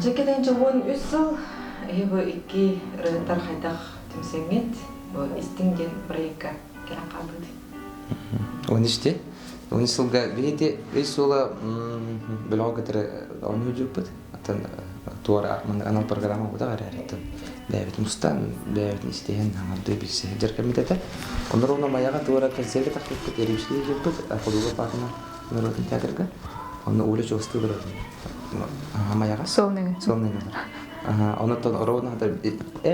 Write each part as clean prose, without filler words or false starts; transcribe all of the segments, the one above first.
Жекеден жобон үсіл, ебі үкі рынтар қайдақ түмсеңет, істіңден проектқа келі қабыды. Он іште? Он ісілға бейде өз ола білоғы кітірі оны өджіп бұд. Атын туара анал программа бұда ғар әреттім. Бәйбет мұстан, бәйбет істеген аңарды білсе жеркемедеді. Оныр оны маяға туара консерге тақпет бұд, ерімшілі өджіп бұд, құдуға парына нұратын тәдіргі. Оны өлі жоғысты тұратын. Маяға? Солнығы. Солнығы. Онықтан ұрауын ғадар,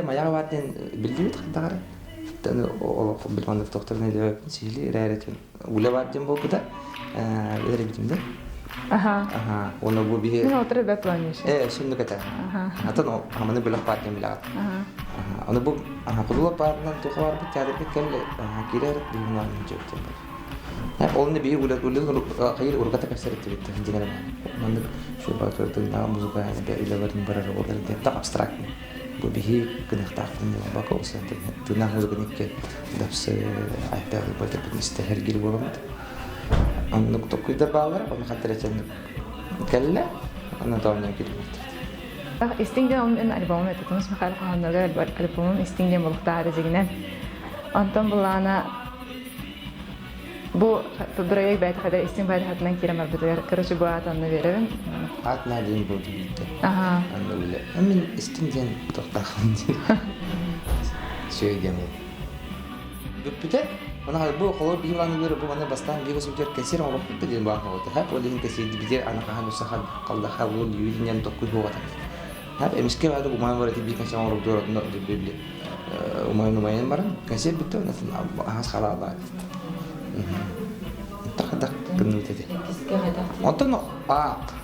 маяға барден білді бет қандағары? Білмандық тоқтарына елі сейілі рәйретін. Өлі барден бұл бұда, өдірі бітімді. Оны бұл бейі... Мен отыры бәп планеш. Сүнді кәті. Атын ғаманы бөлік барден білі ағат. Оны бұл құдылы бардынан тұға бар бұд, тәдіргі кәлі кері әріп бейін ағын жөптен бар. Олны бейі өлі қайыр ұрғата кәпсер етті бетті, жеңерім. Оны şu bakırdığında muzika ilevarin bararı olardı da abstrakt. Bu bir kınıqtaqın baka olsan da tırnak muzika dapsı ayakları böyle bir isteher gibi olamadı. Anlık tokuyda bağlar, onu hatırlayacağım. Kelle, onu da oynaya girmedi. İstingden onun albümü ettiğimiz Mikhail Kahanlar'da albümün İstingden balıkta aracıginen. Ondan bulana bu projekt bayta kadar isting bayta hatından kiremar bilir. Karışı bu atanını veririm. Atla değil bu değil. Aha. Anladım. Emin istingden toktaqın. Şöyle diyeyim. Büpüte ona bu kolor bir yılanı göre bu bana bastan bir gözüm ter kesir ama bakıp dedim bana oldu. Hep o deyin kesir bir ana kahan usahan kaldı havul yüzünden tokku bu vatan. Hep emiske vardı bu man var bir kaçan var doğru da bibli. Umayın var. Kesir bitti nasıl has halala. Takıdak gönül dedi. Ondan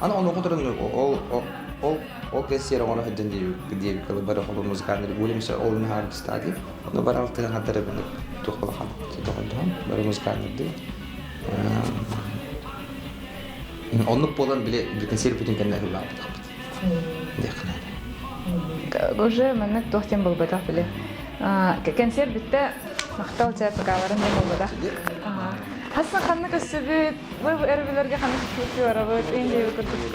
ana onu okuduğum o kesir ona hedden diye bir kalı bara olur müzikleri böyle mesela olun her istedi. Onu bara altına kadar ben tokalı ham. Tokalı bara müzikleri diye. Onu polan bile bir kesir bütün kendine hülla yaptı. Diyekne. Уже мене тохтем был бата бile. Концерт битте мактал чай пагаларын да был бата. Хасан ханны көсүбүт, бу эрбилерге ханны көсүбүт барабы, энди көрдүк.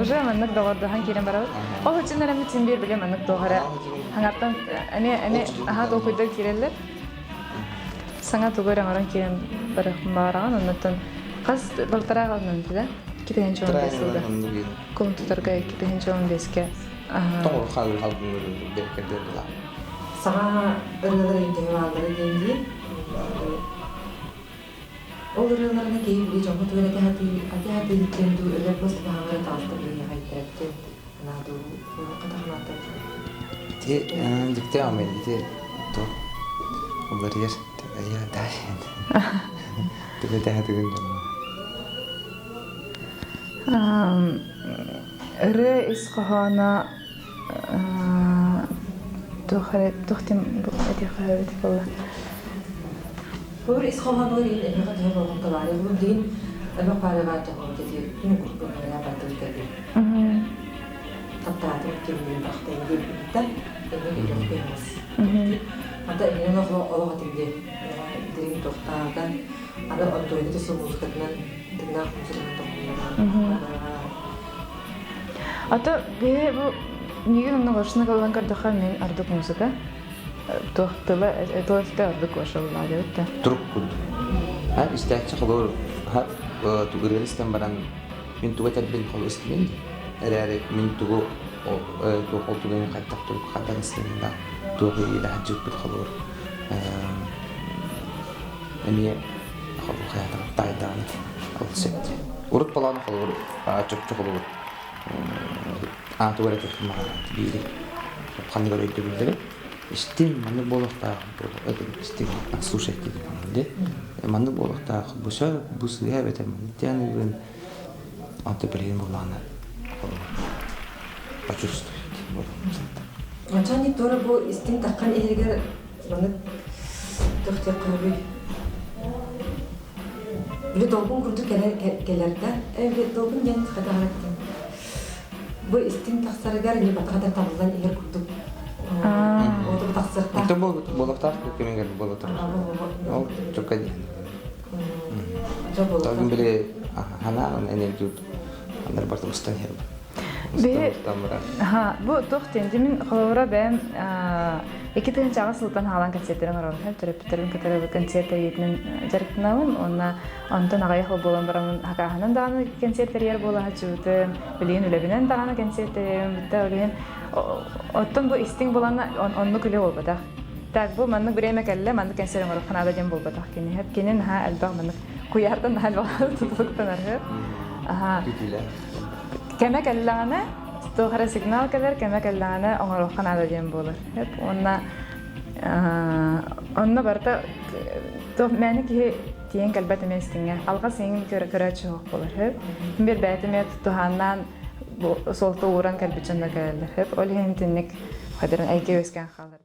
Уже мене дагарды хан кирен барабы. Ол үчүн эми тимбир биле мене тогара. Хангаттан эне аха окуйда кирелер. Саңа тогара маран кирен бараган, онтон каз балтараганын да. Китеген жон бесилде. Комутарга китеген жон беске. Тоғыр қалыр халқын беркендер бұла. Саға ұрылар ентегі алдыры денде, ол ұрыларына кейі біле жоңғы түгір әте еттенді өлі босты бағағыры талды біле қайтырапты. Наду қатағынаты. Те, дікте амайды, те, тоқ. Олар ер, я дайын. Түгі дәйі түгін жоңғы. Ыры исқахана тухтим әдеқі бола. Бұл исқахана бұл ең әмеға дейін болғын талары. Бұл дейін әмеқ барыға тұғын деді. Үн күрпін әне барды өтеді. Таптыратым кемден бақтайын деп үтті. Әмеқ үйдің бейміз. Ата әмең олыға тімде. Дерін тоқтағын. Аны ontойды түсі музыкатынан дыңнақ музыкатын тоқтағын. Ата бе бу неге мына гошна калган кардыха мен ардык музыка тохтыла этофта ардык ошолла деп. Туруп курду. Ha istәкче кылыр. Ha тугырыстан баран мен туга тәбин кылып истем. Әрәре мен тугу тугын кайтак туруп кадан истемдә. Тугы илә хаҗып бит кылыр. Әмие кылып хаята тайдан алсет. Урут баланы кылыр. Чөпчө кылыр. Тугара техника бири. Ханны көрөйт билдире. Истин маны болохта, это истин слушайте да. Маны болохта буша бусга бетем. Тяны антеплин булана. Почувствуйте. Ачани тора бу истин таккан элге маны тохтер кырбый. Бу долгун курду келерден, эве долгун жан кадагаттын. Bu isting taksarıgar ne bakada tablan eğer kurduk. O da taksırta. Itu bolaktar kimin geldi bolaktar. O çok kadi. Tabii bile hana enerji anlar bartu ustan her. Ustalıktan bırak. Ha, bu tohtin demin xolora ben iki tane çağa sultan halan konsertlerin var. Hep terapitlerin katıldığı konsertlerin jarıktınavın. Ondan ağaya bolan baramın hakahanın dağını konsertleri yer bola haçuğdu. Bilin ülebinen dağını konsertlerin bitti öyle. Ottan bu isting bolanla onlu külü olmadı. Tak bu manlık bir yemek elle manlık konserin var. Kanada cem bolmadı. Hep kenin ha elbaq manlık kuyardan hal var tutuktan arıyor. Aha. Güdüler. Kemek ellana tohara signal kadar kemek ellana onu kanada cem bolur. Hep onna barta to meni ki tiyen kalbet mestinge. Alga senin köre çok bolur hep. Bir beytime tuhandan bu solta uğran kalbicinde gelir. Hep öyle hentinlik kadarın ayke ösken kalır.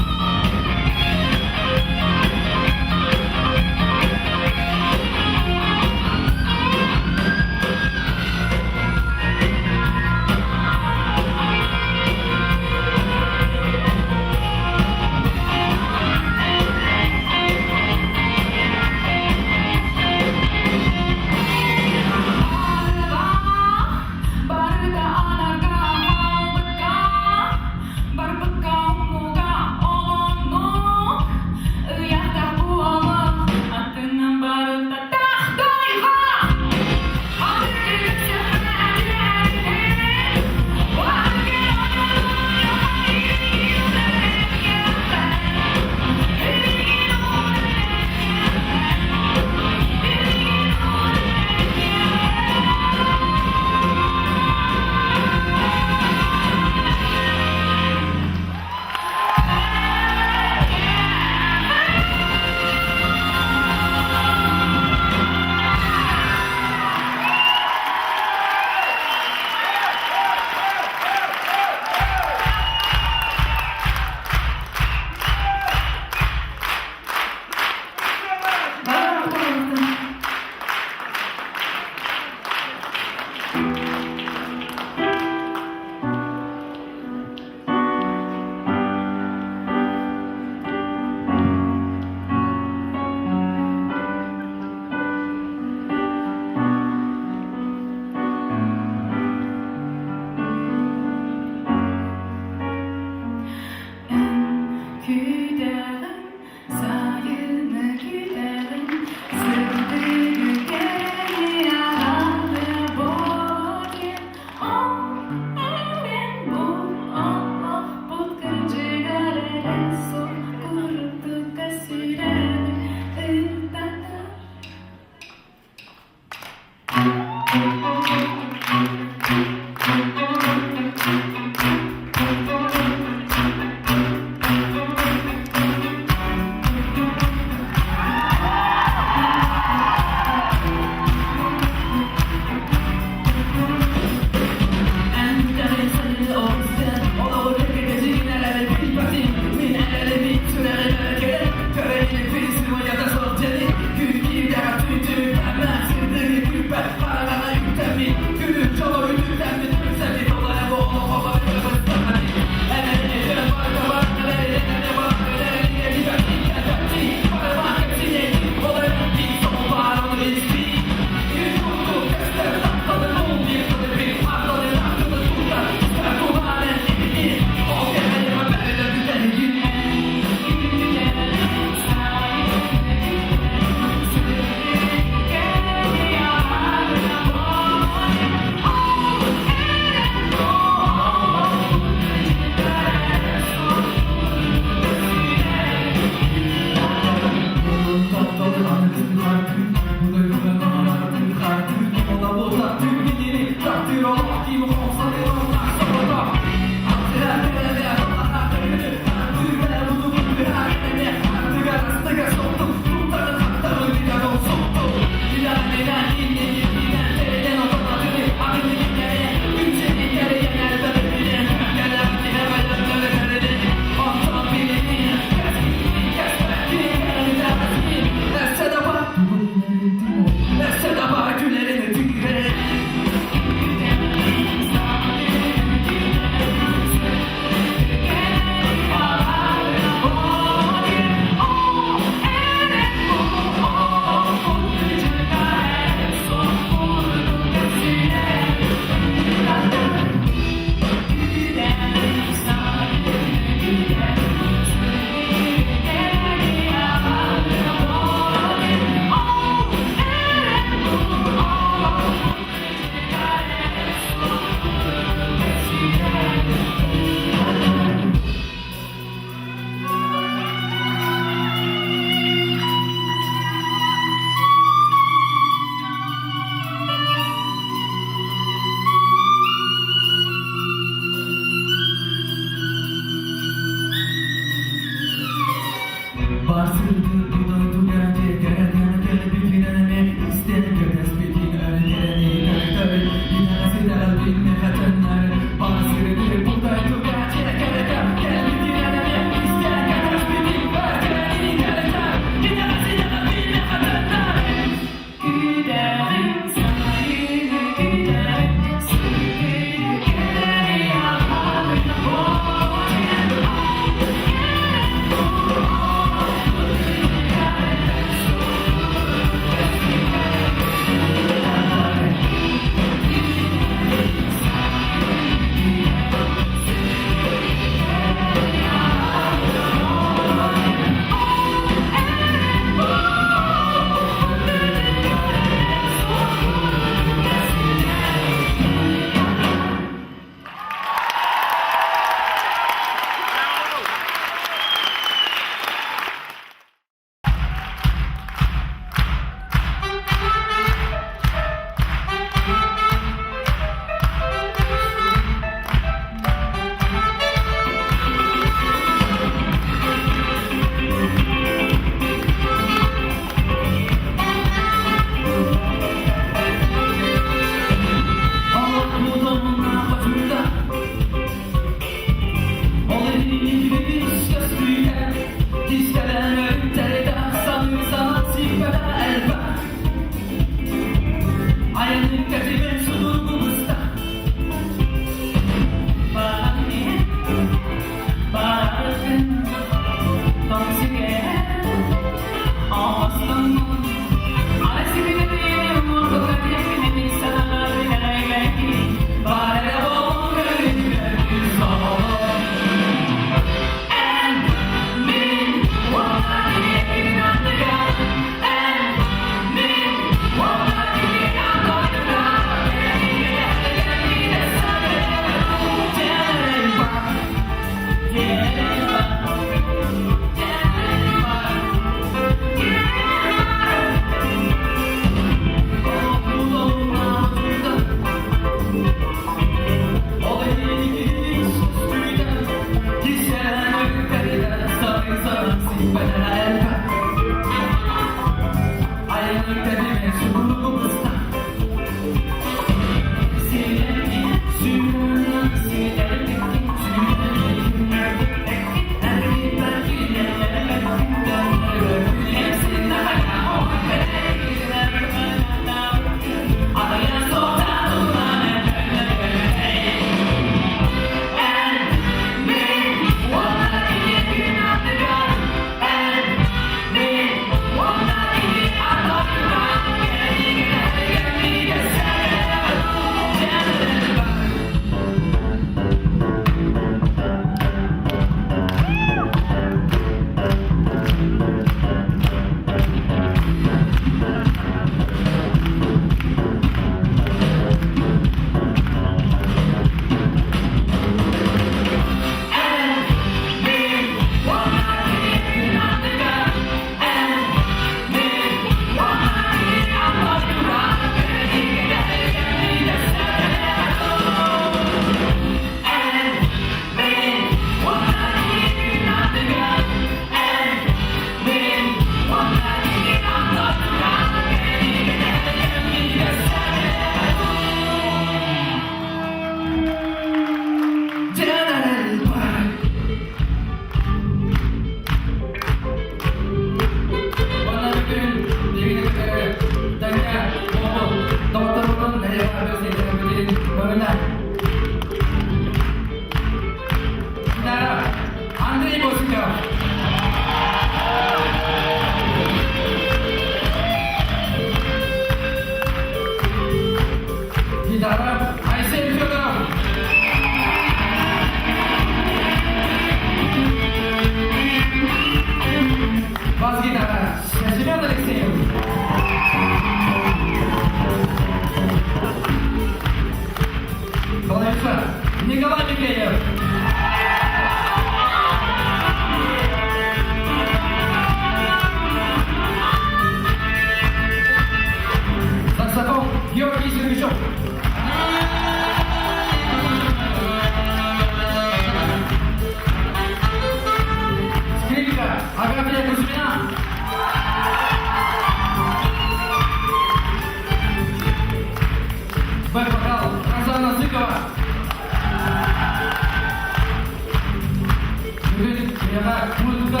музыка,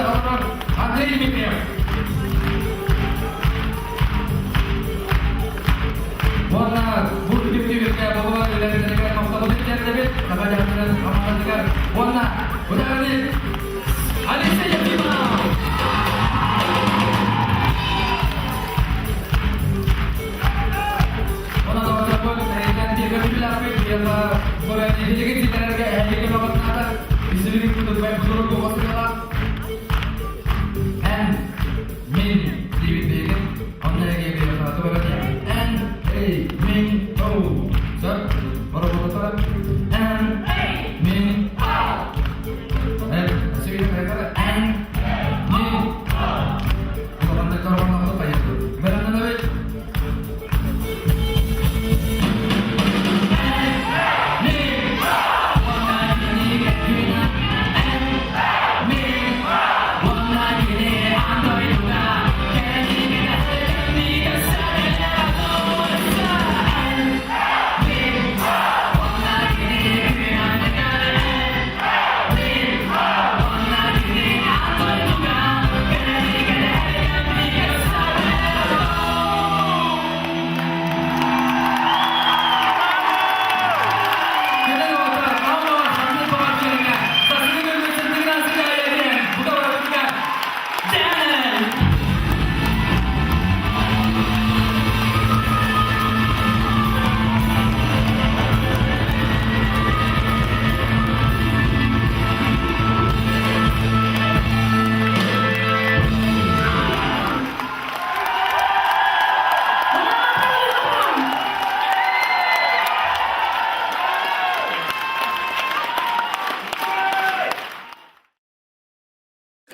Андрей Дмитриев. Вона будет активистка, бабула, лидерка, махтабуды, тердебит, нагадясынан, хамадыгар. Вона, ударник, Алексей Ефимов. Вона давачапык, рейден тегі билапы, елба, көрәне елеген сетелерге әлеге бабатнады, бізілігін күтіп, бұзыры бұғысыға. Ән, мен, Дэвид Бейген, онлайге беріп атып өрәне. Ән, эй, мен, оу. Сөр, бұры бұғытыр. Ән, эй, мен, оу. Сөйді қайқары. Ән, мен, оу. Бұлғанда қарғанға құлып қайықты. Бірімді нөбет.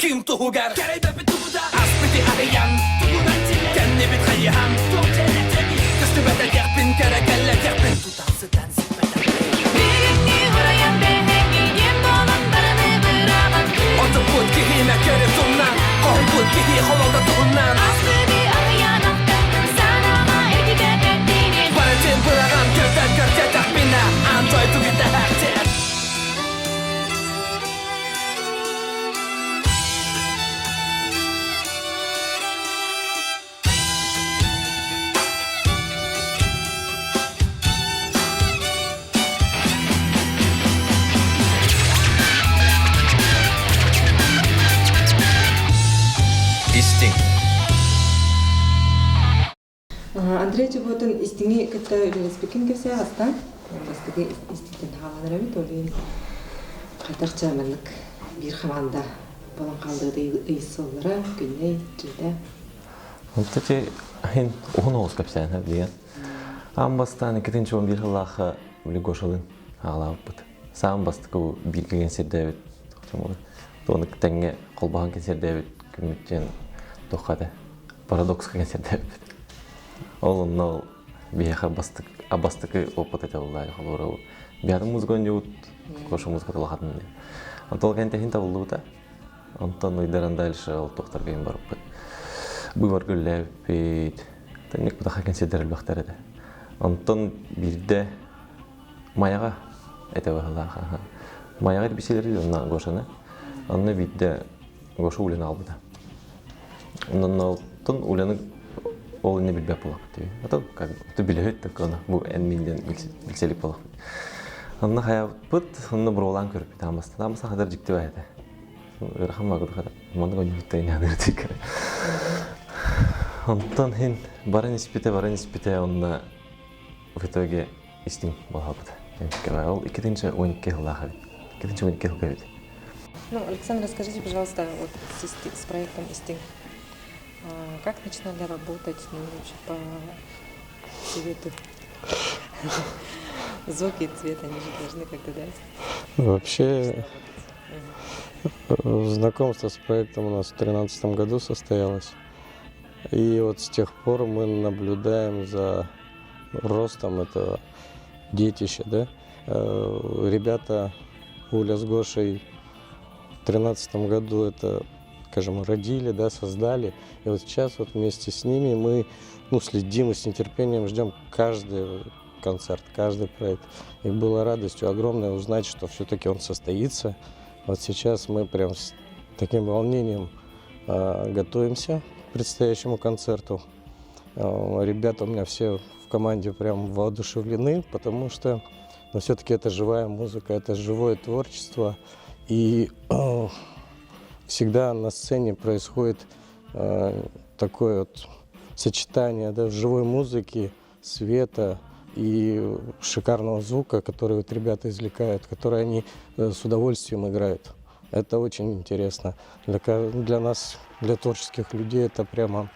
Kim tuhugar Kereyde bir tuhuda Asbiti arayan Kendi bir hayyan Kıstı bedel yakpin Kere kelle yakpin Tutansı tensi bedel Birini vurayan behengiyim Bolunlarını bırakan Otu put kihime kere sunnan Koy put kihi hololda tuhunnan Aslı bir arayan Aftanın sanama etiket ettiğini Valentin bırakan Kırtet kırtet akbina Antoy tugide hertet Андрей Чеботын истинги кытта үлеспекин кепсе астан. Бастыгы истиктен хааланыр эми толуен кайтакчаманлык бир хаманда болон калдыгы ыйсоллары күнней жыйда. Онтачы хин оғын оғыз кәпсән хәп деген. Амбастан 2-11 жыллағы білі гошылын ағалап бұд. Сағын бастықы бір келген сердәвет. Оны тәңге қолбаған кен сердәвет күміттен тоқады. Парадокс келген сердәвет. Ол оннау бияға бастықы опыт әте олай қалуыры. Биядың музыкон жауыт, кошу музыка тұлақатын. Антол кәнте хин табылды бұта. Антон ұйдаран дәлші ол тоқтар кейін барып бұд. Бұймар көлләп бейт. Тәнек бұта қакен седеріл бақтар әді. Антон бірде маяға әте бағылаға. Маяға бейселері онна гошаны. Анны бірде гошу улені албыда. Оннан алтын улені ол не білбәп болақ бұд. Ата біле өтті көні. Бұл ән менден білселік болақ бұд. Анны қая бұд, онны бір олан көріп бейт амасты. Амасты қадар жікті бәйді. Үріқан бағыды қадар. Маңды көне бұттайын әнірдік. Антон хин барын испите, онна в итоге истин болақ бұд. Ол 2-12 жыллағы бейт. 2-12 жылға бейт. Ну, Александр, расскажите, пожалуйста, вот с проектом «Истинг». Как начинали работать, ну, вообще по цвету? Звуки и цвет, они же должны как-то дать. Вообще, знакомство с проектом у нас в 2013 году состоялось. И вот с тех пор мы наблюдаем за ростом этого детища, да? Ребята Уля с Гошей в 2013 году это, скажем, родили, да, создали. И вот сейчас вот вместе с ними мы следим и с нетерпением ждем каждый концерт, каждый проект. И было радостью огромной узнать, что все-таки он состоится. Вот сейчас мы прям таким волнением готовимся к предстоящему концерту. Ребята у меня все в команде прям воодушевлены, потому что все-таки это живая музыка, это живое творчество. И всегда на сцене происходит такое вот сочетание, да, живой музыки, света и шикарного звука, который вот ребята извлекают, который они с удовольствием играют. Это очень интересно. Для нас, для творческих людей, это прямо,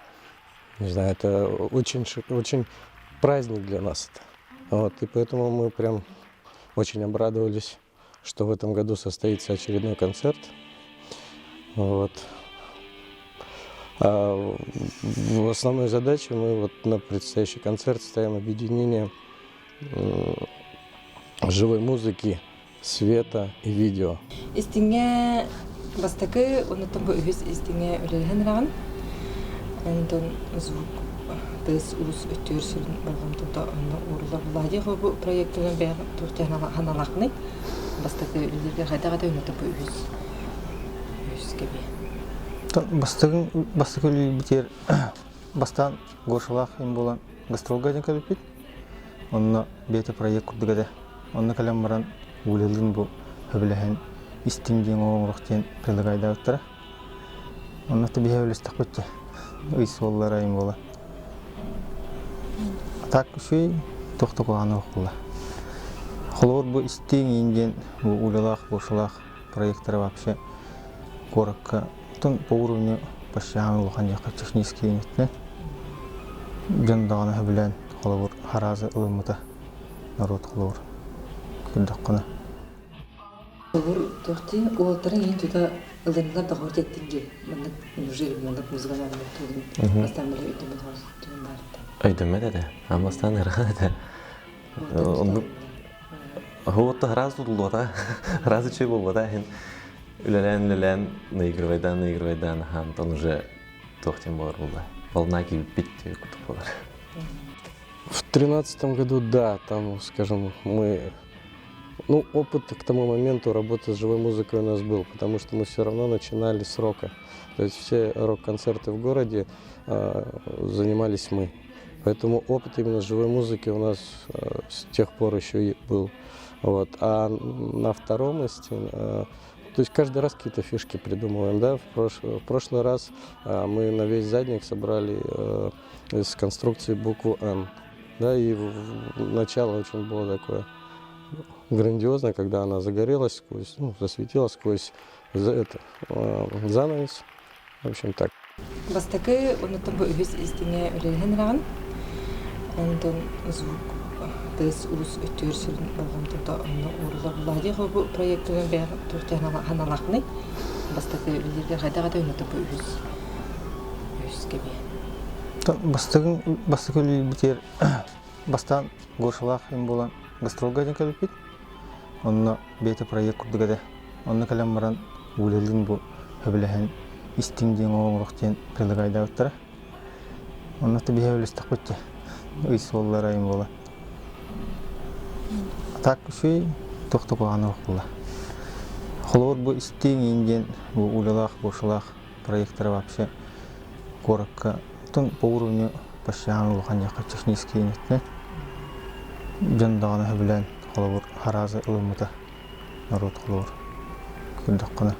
не знаю, это очень праздник для нас. Вот, и поэтому мы прям очень обрадовались, что в этом году состоится очередной концерт. Вот. А в основной задаче мы вот на предстоящий концерт ставим объединение живой музыки, света и видео. Истинге бастакы онотон бу үгүс истинге үлелен раган. Антон звук тез ус өтөрсүн болгомтон онно урла булади бу проекттен бер туртана ханалакны. Бастакы үлелерге кайда өнөтө бу үгүс. Үгүс кеби. Бастакы битер бастан гошалах им болан гастролга ден калыппит. Онно бете проект курдугада. Онно калам баран үлелин бу хөбөлөһөн истиңден оңроктен предлагайда оттара. Онно то бихевлестак битте. Уйс боллар им бола. Так шуй токтоганы окула. Холор бу истиңден бу улалах гошалах проекттары вообще коракка тон по уровню пошаан улхан яка технический нетне. Жандаганы хөбөлөн холор харазы ылымыта народ холор. Күндәккана. Olur tortin oltaren yin tuta ılınlar da hort ettinge. Manlık nüjel manlık muzgana tutun. Astamlı ödümü var. Ödümü de. Amastan herhalde. Onu Hoğutta haraz tutuldu da. Harazı çöp oldu da. Ülelen наигрывайдан он уже тохтем бар булды. Волна килип битти кутуплар. В 2013 году, да, там, скажем, опыт к тому моменту работы с живой музыкой у нас был, потому что мы все равно начинали с рока. То есть все рок-концерты в городе занимались мы. Поэтому опыт именно живой музыки у нас с тех пор еще и был. Вот. А на втором то есть каждый раз какие-то фишки придумываем, да. В прошлый раз мы на весь задник собрали из конструкции букву «Н». Да, и начало очень было такое грандиозное, когда она загорелась, засветилась сквозь занавес. В общем, так. Бастакы онотон бу үгүс истиңе үлелен раган. Антон звук тез ус өтөрсүн болгомтон онно урла булади бу проекттен бер туртана ханалакны. Бастакы үлелерге кайда өнөтө бу үгүс кеби. Бастакы битер бастан гошалах им болан гастролга ден калыппит. Онно бете проект курдугада. Онно калам баран үлелин бу хөбөлөһөн истиңден оңроктен предлагайда оттара. Онно то бихевлестак битте. Уйс боллар им бола. Так шуй токтоганы окула. Холор бу истиңден бу улалах гошалах проекттары вообще коракка тон по уровню пошаан улхан яка технический нетне. Жандаганы хөбөлөн холор харазы ылымыта народ холор. Күндәккана.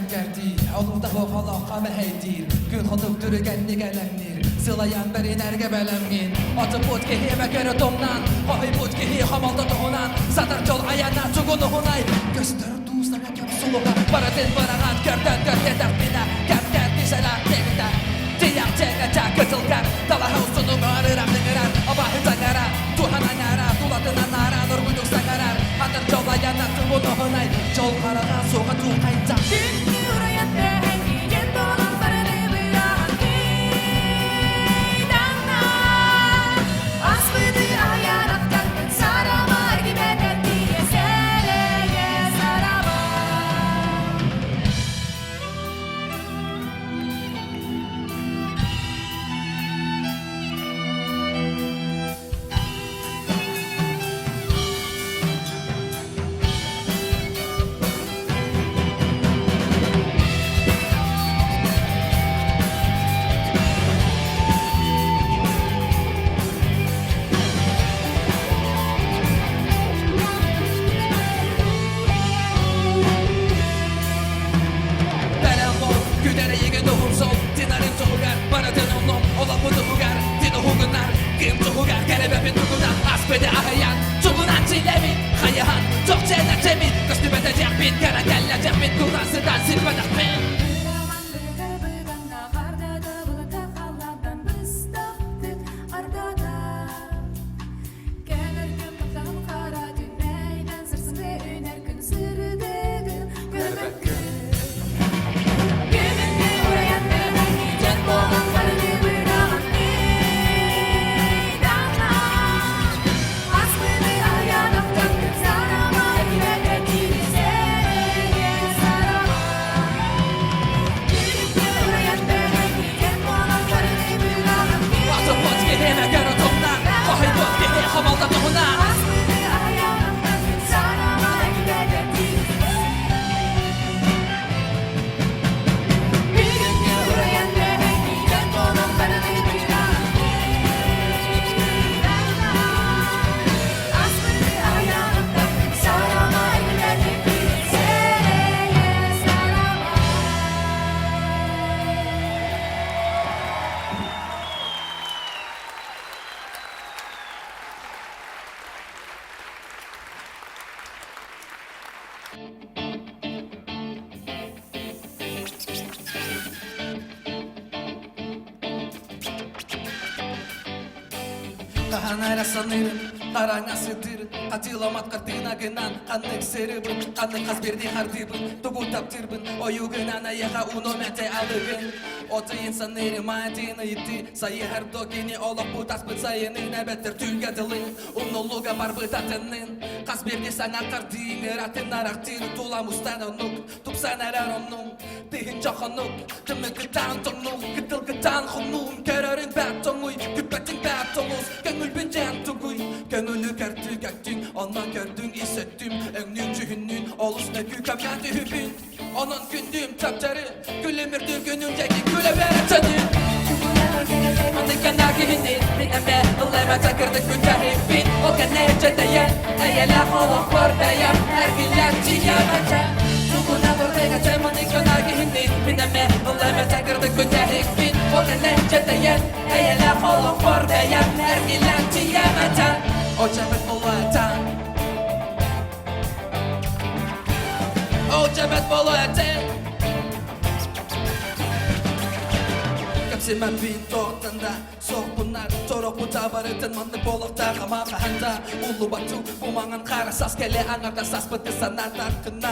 gerdi Olurda hoqaloqa məhəydir Gün xodub dürügənli gələndir Sılayan bir energe beləmin Atı budkihi məkərə domnan Hohi budkihi hamalda doğunan Sadar yol ayana çugunuhunay Göstər duzla məkəm suluğa Baradın barağan gördən gördə dərbinə Kəmkər dişələr tegində Diyak çəqəcə qıtılqar Dala havsunu qarıram nıqırar Abahı taqarar Tuhana nara Duladına nara Nur buyduk saqarar Hadır yol ayana çugunuhunay Yol qarağa soğa tuğayca Asbede ahayan, çoğunan çilemin Kayahan, çok cennetemin Göçtü bedecek bin, kara gellecek bin Kurdansıdan silmedik bin Kahanara sanırım, karana sıdırın Atılamat kartına gınan, kanlık sırıbın Kanlık hasberdi hardibın, tugu taptırbın Oyu gınan ayağa uno mete alıgın Otu insanlarım adını yitti Sayı her dogini olup bu taspın sayının Ebettir tülgadılın, unuluğa barbıtatının Hasberdi sana kardini, ratın araktır Tula mustan onuk, tupsan arar onun Tihin çoğunuk, tümü gıtan tonuk Gıtıl gıtan hunun, körörün batonguy Küpetin batonuz, gönül bincen tuguy Gönülü kertü göktün, ondan gördün hissettim Önlün cühünnün, olusuna gükamyandı hübün Onun gündüm taptarı, gülümürdü gönüldeki güle veretanı Andıkan ağihinin, bineme, ıllama takırdık mütehibbin O kanece değer, eyela oluk bordayam Her güller ciyamata Sukuna bordaya temandıkan ağihinin Bineme, ıllama takırdık mütehibbin O kanece değer, eyela oluk bordayam Her güller ciyamata O cebet bulatan O cebet bulatan Kapsima bin toğtanda Soğuk bunlar Torok bu tabarıtın manlı bolukta Kama kahanda Ulu batu Bu mağın kara sas Kele anarda sas Bıdı sanar tarkına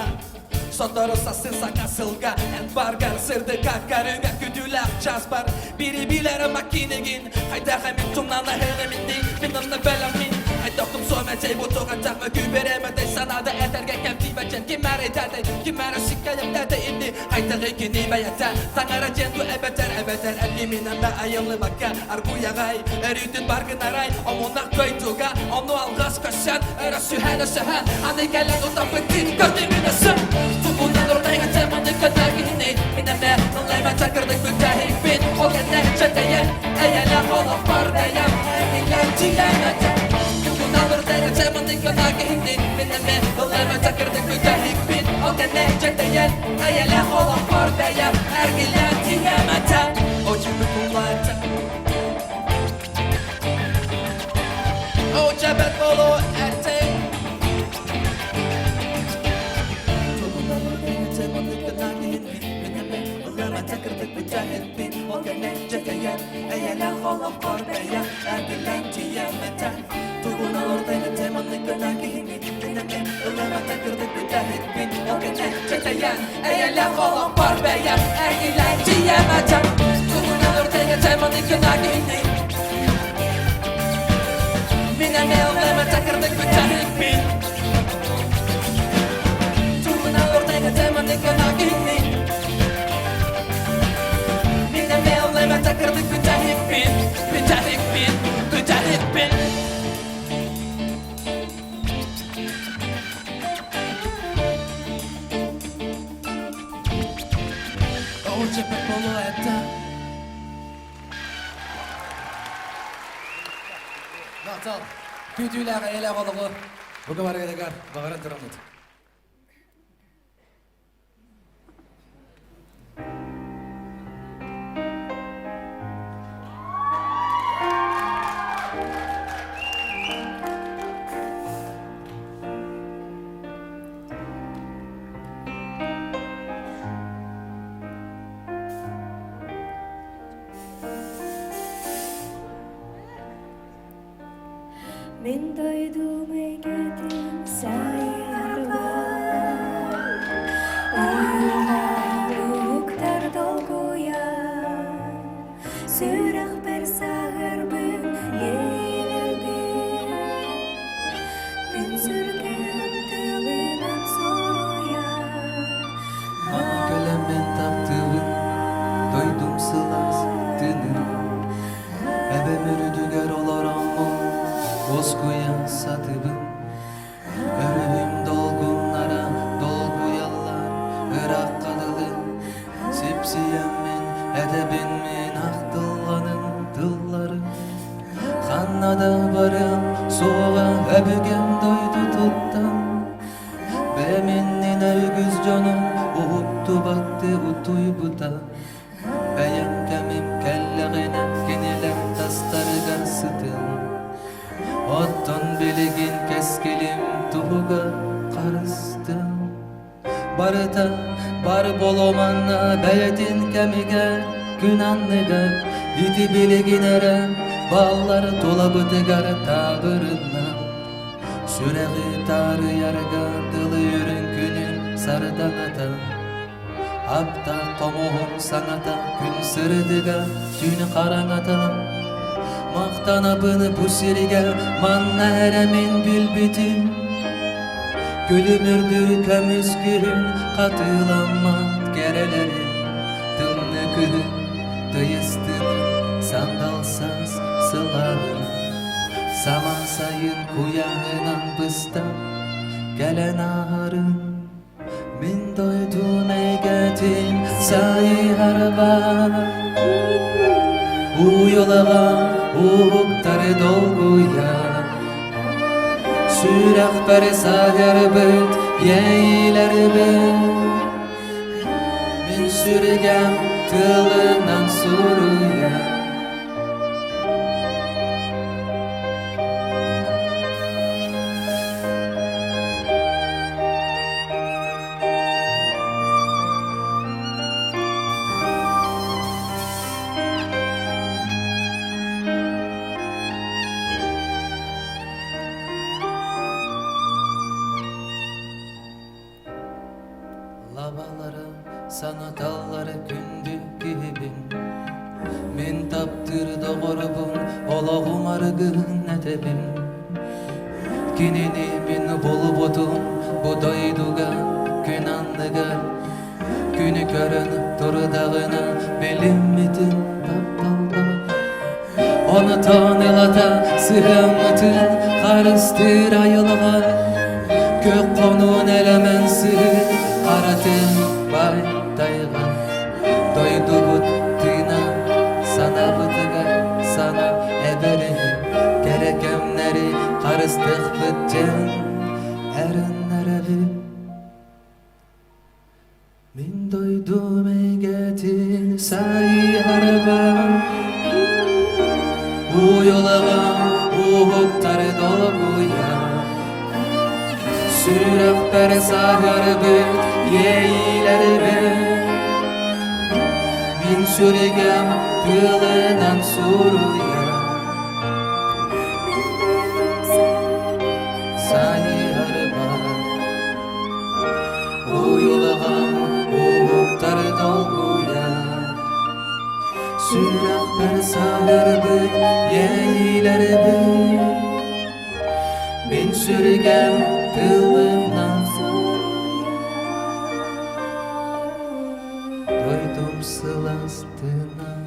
Sotoru sasın saka sılga En bargar sırdı kakarıga Güdülak çazbar Biri biler makinegin Hayda hemin tumnana heremin değil Binanna belamin Haydokum sometey bu toğan takma Güberemede sana da ederge kemti becen Kimmer ederde Kimmer şikayemlerde indi Hayda gini beyata Tangara cendu ebeter ebeter Eliminden de ayılı bakka Arguya gay Erüdün bargın aray Omunak koytuga Onu algaz kaşan Era sühene sühen Hani gelen utan bitti Gördüğümüne sır Tuğundan ortaya temanı kadar gini Mineme Nıllayma çakırdık mütehik bin O gene çeteye Eyele olup bardayam Eğilen cilemete Tuğundan ortaya temanı kadar gini Mineme Nıllayma çakırdık mütehik bin O gene çeteye gel Eyele kolum var beya Ergiler diyemete O gibi kullayta O cebet bolu erte Eyele kolum var beya Ergiler diyemete Tuğuna ortaya temanlı gına giyini Dinleme ılamata kırdık mücahit bin O gene çeteyen Eyele kolum var beya Ergiler diyemete Tuğuna ortaya temanlı gına giyini Dinleme ılamata kırdık mücahit bin Tuğuna ortaya temanlı gına giyini Dinleme ılamata kırdık mücahit bin Mücahit bin Mücahit bin O cepet bolu ette Natal Tütüyle eyle balığı Bugün var gedegar Bağırın tıramlıdı Мен дойдум эгетим сайырга Уюма уктар долгуя Сүрах бер сагырбын елербин Мен сүрген тылынан соруя Mana kölemmen taptığın Doydum sılaz dünür Ebe mürüdüger olar amma Bozkuyan satıbın Örühüm dolgunlara dolguyallar Irak kadılı Sipsiyemmin edebinmin aktıllanın dılları Kannada varım soğuğa öbügen doydu tuttan Beminnin ögüz canım Uhuttu battı utuy buta Beyan kemim kelleğine Genilem tastarıga sıtın Otton biligin keskilim tuğuga karыстım Barıta bar bolomanna Beyetin kemige günanlıga İti biliginere Ballar tolabıtıgar tabırına Süreği tarı yarga Dılı yürün günün sarıdan ata Apta komohum sanata Gün sırdıga tün karanata Maktana bını pusirge Manna eremin bülbütün Gülümürdü kömüskürün Katılanmat gerelerin Tımnıkı dıyıstını Sandalsaz sıları Saman sayın kuyağınan bısta Gelen ağarın Min doydum egetin sayı harba Uyulağa uğuktarı dolguya Sürak beri sağır büt yeyler büt Min sürgem tılından suruya Labaları sana dalları kündü gibin Min taptırdı korubun Olağım argın edebim Kinini min bolu bodum Budayduga günanlıga Günü körün durdağına Belim mitin Onu tanılata sıramıtın Karıstır ayılığa Gök konun elemensi Karatın bay dayıgan Doydu buttina Sana bıtıga sana eberin Gerekemleri karıstık bıtcan Erinlere bir sayhargan Uyulagan uğuktar dolguya Sürekler sahar büt yeyler büt Min sürgem tığınan suruya Sayhargan Uyulagan uğuktar dolguya Sürekler sahar büt yeyler büt Min sürgem tığınan Doydum sılastına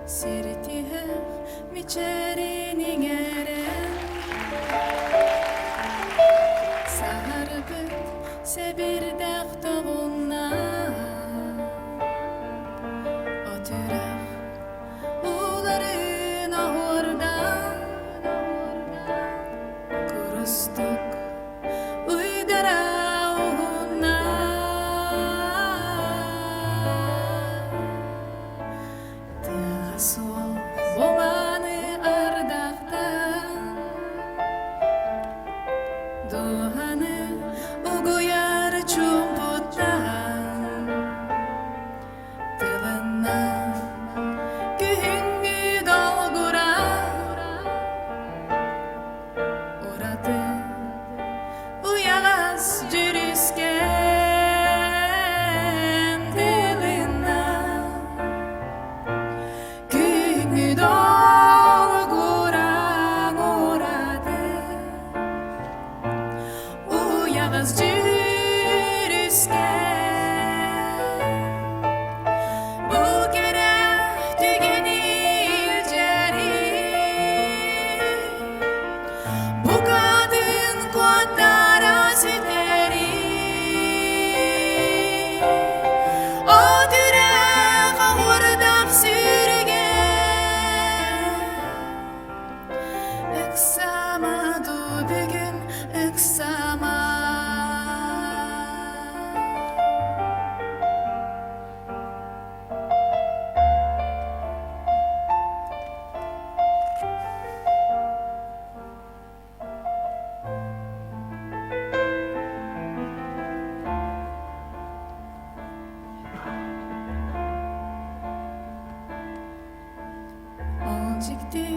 Sirtihe miçerinin eren Sahar büt sebirdek doğunna Oturak uların ahurdan Kurustuk uydara uğunna Soğuk boğanı ardaktan Doğanı uğuyar çumputtan Tılından gühüngü dolgurar Uradı uyağız cürüsken Tılından gühüngü dolgurar Uradı uyağız cürüsken Bu kere tügenil ceri Bu kadın kodlara süteri O direk ağırdak sürgen Eksamadı bugün eksama Olcikti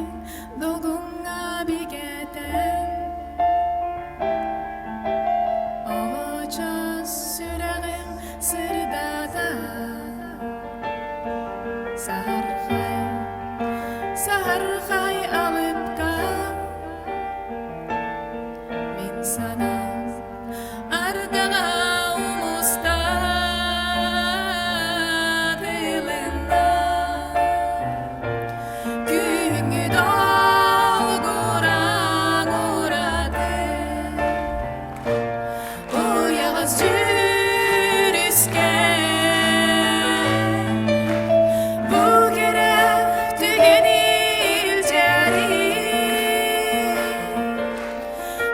dolgunga bigeten Ağaca süreğim sırdada Sahar hay alıp kal Min sana ardağa umusta Tılından gühüngü dolguran uradı Uyağız cürüsken Bu kere tügenil ceri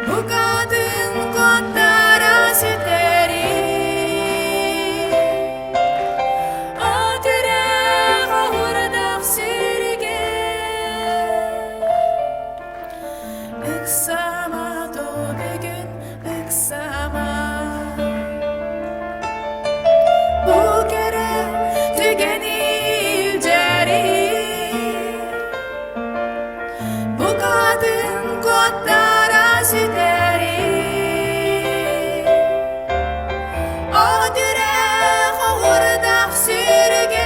Bu kadın kodlara süteri O direk ağırdak sürgen Eksama do bugün eksama Bu kere tügenil ceri Bu kadın kodlara süteri O direk ağırdak sürgen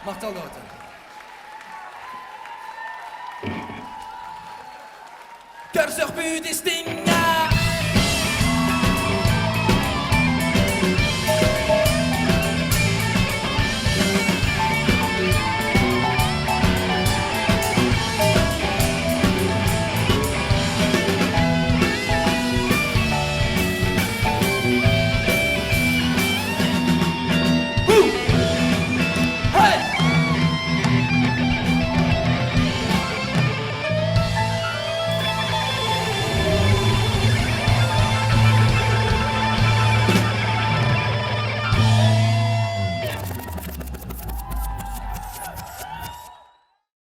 Maqtallı vatan. Görsök büyüdüstin